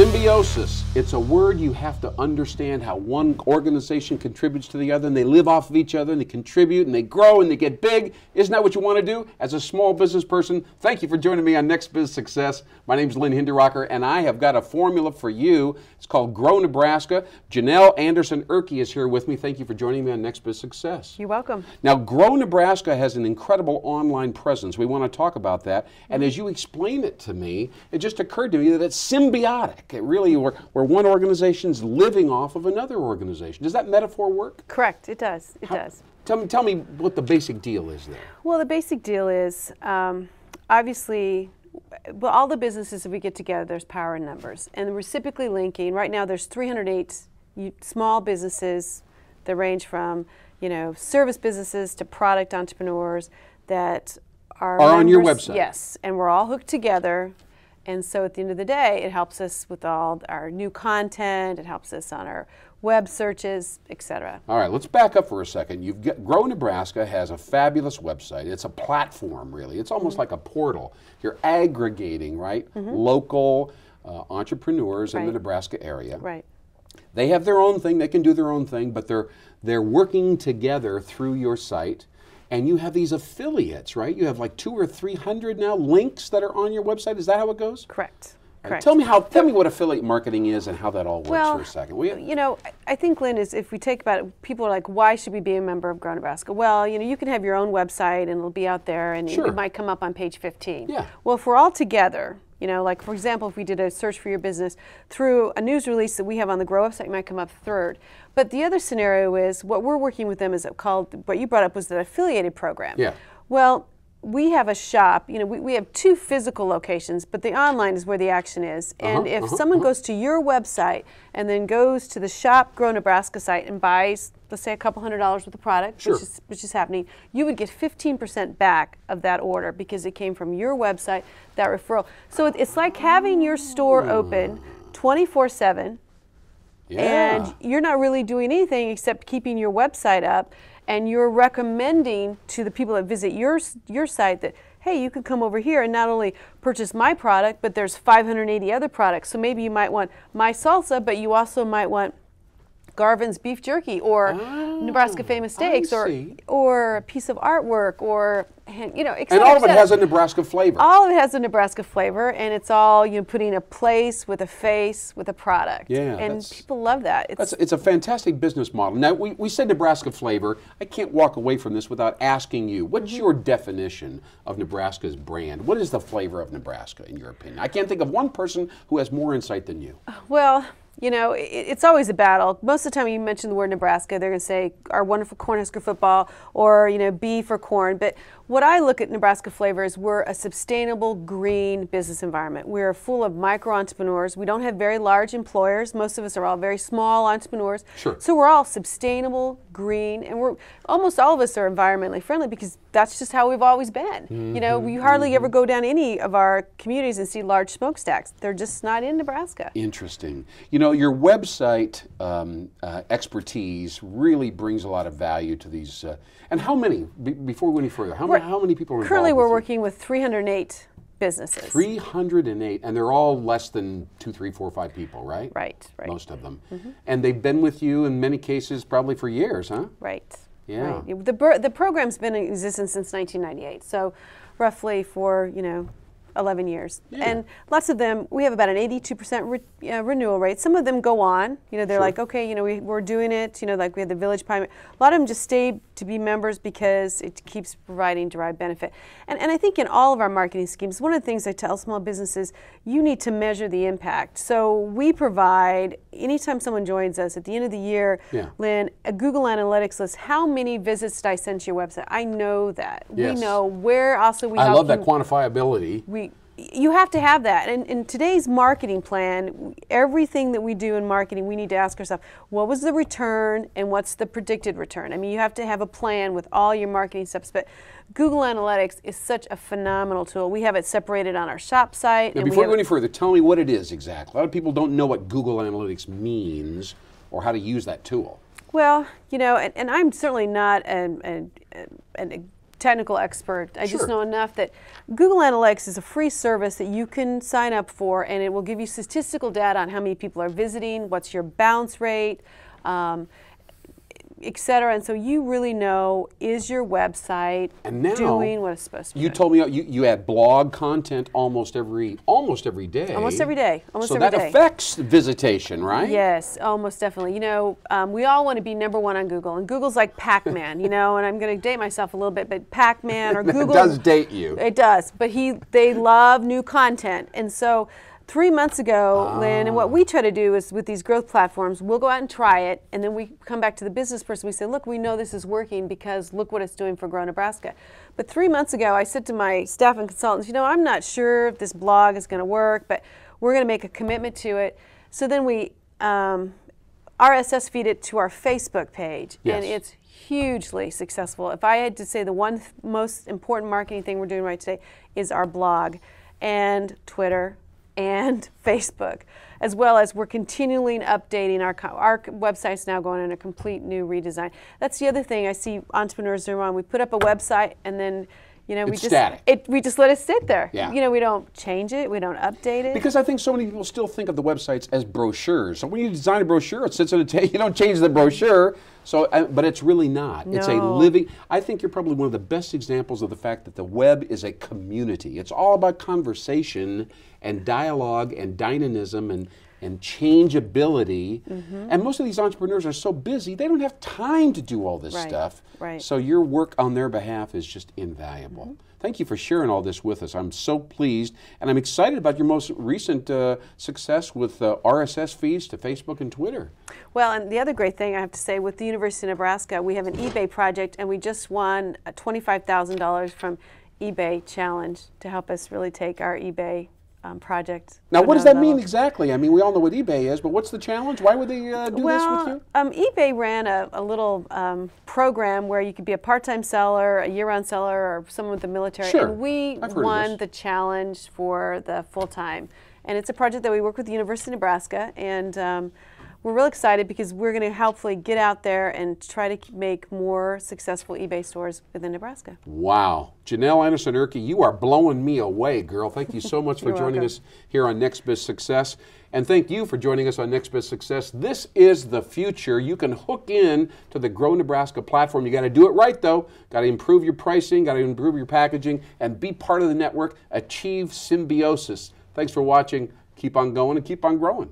Symbiosis. It's a word you have to understand how one organization contributes to the other, and they live off of each other, and they contribute, and they grow, and they get big. Isn't that what you want to do as a small business person? Thank you for joining me on Next Biz Success. My name is Lynn Hinderrocker, and I have got a formula for you. It's called Grow Nebraska. Janelle Anderson-Erkey is here with me. Thank you for joining me on Next Biz Success. You're welcome. Now, Grow Nebraska has an incredible online presence. We want to talk about that. And as you explain it to me, it just occurred to me that it's symbiotic. It really, where one organization's living off of another organization. Does that metaphor work? Correct. It does. It does. Tell me what the basic deal is there. Well, the basic deal is, obviously, well, all the businesses that we get together, there's power in numbers. And we're reciprocally linking. Right now, there's 308 small businesses that range from, service businesses to product entrepreneurs that are on your website. Yes, and we're all hooked together. And so at the end of the day, it helps us with all our new content, it helps us on our web searches, etc. All right, let's back up for a second. Grow Nebraska has a fabulous website. It's a platform, really. It's almost like a portal. You're aggregating, right, local entrepreneurs in the Nebraska area. Right. They have their own thing. They can do their own thing, but they're working together through your site. And you have these affiliates, right? You have like 200 or 300 now links that are on your website. Is that how it goes? Correct. Correct. Tell me what affiliate marketing is and how that all works for a second. I think, Lynn, is if we take about it, people are like, why should we be a member of Grow Nebraska? Well, you can have your own website and it'll be out there and it might come up on page 15. Yeah. Well, if we're all together, like for example, if we did a search for your business through a news release that we have on the Grow website, it might come up third. But the other scenario is what we're working with them is called, what you brought up was the affiliated program. Yeah. Well, we have a shop, we have 2 physical locations, but the online is where the action is. And if someone goes to your website and then goes to the Shop Grow Nebraska site and buys, let's say, a couple $100 worth of product, which is happening, you would get 15% back of that order because it came from your website, that referral. So it's like having your store open 24/7. And you're not really doing anything except keeping your website up, and you're recommending to the people that visit your site that, hey, you could come over here and not only purchase my product, but there's 580 other products. So maybe you might want my salsa, but you also might want Garvin's beef jerky or Nebraska Famous Steaks or a piece of artwork or etc. And all of it has a Nebraska flavor. All of it has a Nebraska flavor, and it's all putting a place with a face with a product. Yeah, and people love that. It's a fantastic business model. Now we said Nebraska flavor. I can't walk away from this without asking you, what's your definition of Nebraska's brand? What is the flavor of Nebraska in your opinion? I can't think of one person who has more insight than you. Well, it's always a battle. Most of the time you mention the word Nebraska, they're going to say our wonderful Cornhusker football or, beef or corn. But what I look at Nebraska flavor is we're a sustainable green business environment. We're full of micro entrepreneurs. We don't have very large employers. Most of us are all very small entrepreneurs. Sure. So we're all sustainable, green, and almost all of us are environmentally friendly because that's just how we've always been. We hardly ever go down any of our communities and see large smokestacks. They're just not in Nebraska. Interesting. Your website expertise really brings a lot of value to these. And how many, before we go any further, how many people are involved? Currently we're working with 308 businesses. 308, and they're all less than 2, 3, 4, 5 people, right? Right. Most of them. And they've been with you in many cases probably for years, huh? Right. Yeah. Right. The program's been in existence since 1998, so roughly for, 11 years. Yeah. And lots of them, we have about an 82% renewal rate. Some of them go on, they're like, okay, we're doing it, like we had the Village Pie. A lot of them just stay to be members because it keeps providing derived benefit. And I think in all of our marketing schemes, one of the things I tell small businesses, you need to measure the impact. So we provide, anytime someone joins us at the end of the year, Lynn, a Google Analytics list, how many visits did I send to your website? I know that. Yes. We know where also we I love that quantifiability. You have to have that. And in today's marketing plan, everything that we do in marketing, we need to ask ourselves, what was the return and what's the predicted return? I mean, you have to have a plan with all your marketing steps. But Google Analytics is such a phenomenal tool. We have it separated on our shop site. Now, before we go any further, tell me what it is exactly. A lot of people don't know what Google Analytics means or how to use that tool. Well, and I'm certainly not technical expert. I just Sure. know enough that Google Analytics is a free service that you can sign up for, and it will give you statistical data on how many people are visiting, what's your bounce rate, et cetera. And so you really know, is your website And now, doing what it's supposed to be you doing? told me you add blog content almost every day. Almost every day. Almost so every that day. affects visitation, right? Yes, almost definitely. You know, we all want to be #1 on Google, and Google's like Pac-Man, you know, and I'm going to date myself a little bit, but Pac-Man or Google. It does date you. It does, but they love new content. And so 3 months ago, Lynn, and what we try to do is with these growth platforms, we'll go out and try it, and then we come back to the business person. We say, look, we know this is working because look what it's doing for Grow Nebraska. But 3 months ago, I said to my staff and consultants, you know, I'm not sure if this blog is going to work, but we're going to make a commitment to it. So then we RSS feed it to our Facebook page, and it's hugely successful. If I had to say the one most important marketing thing we're doing right today is our blog and Twitter and Facebook, as well as we're continually updating our website's now going in a complete new redesign. That's the other thing I see entrepreneurs do wrong. We put up a website and then, you know, we just let it sit there. Yeah. You know, we don't change it, we don't update it. Because I think so many people still think of the websites as brochures. So when you design a brochure, it sits on a table. You don't change the brochure. So, but it's really not. No. It's a living. I think you're probably one of the best examples of the fact that the web is a community. It's all about conversation and dialogue and dynamism and changeability. And most of these entrepreneurs are so busy, they don't have time to do all this stuff. Right. So your work on their behalf is just invaluable. Thank you for sharing all this with us. I'm so pleased, and I'm excited about your most recent success with RSS feeds to Facebook and Twitter. Well, and the other great thing I have to say, with the University of Nebraska, we have an eBay project, and we just won $25,000 from eBay Challenge to help us really take our eBay project. Now, what does that mean exactly? I mean, we all know what eBay is, but what's the challenge? Why would they do this with you? eBay ran a little program where you could be a part-time seller, a year-round seller, or someone with the military. Sure. And we won the challenge for the full-time. And it's a project that we work with the University of Nebraska, and we're real excited because we're going to hopefully get out there and try to make more successful eBay stores within Nebraska. Wow. Janelle Anderson-Erke, you are blowing me away, girl. Thank you so much for joining us here on Next Biz Success. And thank you for joining us on Next Biz Success. This is the future. You can hook in to the Grow Nebraska platform. You got to do it right, though. Got to improve your pricing, got to improve your packaging, and be part of the network. Achieve symbiosis. Thanks for watching. Keep on going and keep on growing.